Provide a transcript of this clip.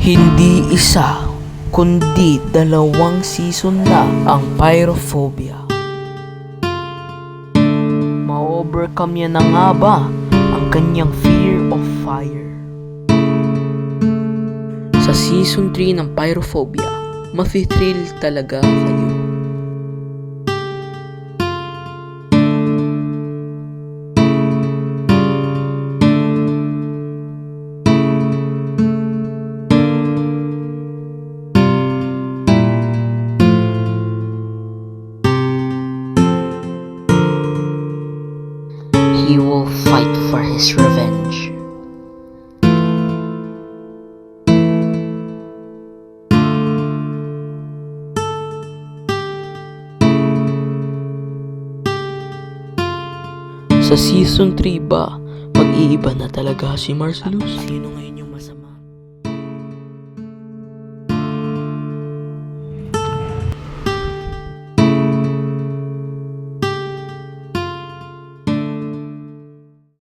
Hindi isa, kundi 2 season na ang pyrophobia. Ma-overcome niya na nga ba ang kanyang fear of fire? Sa season 3 ng pyrophobia, mafi-thrill talaga kayo. He will fight for his revenge. Sa season 3 ba, mag-iiba na talaga si Marcellus? Sino ngayon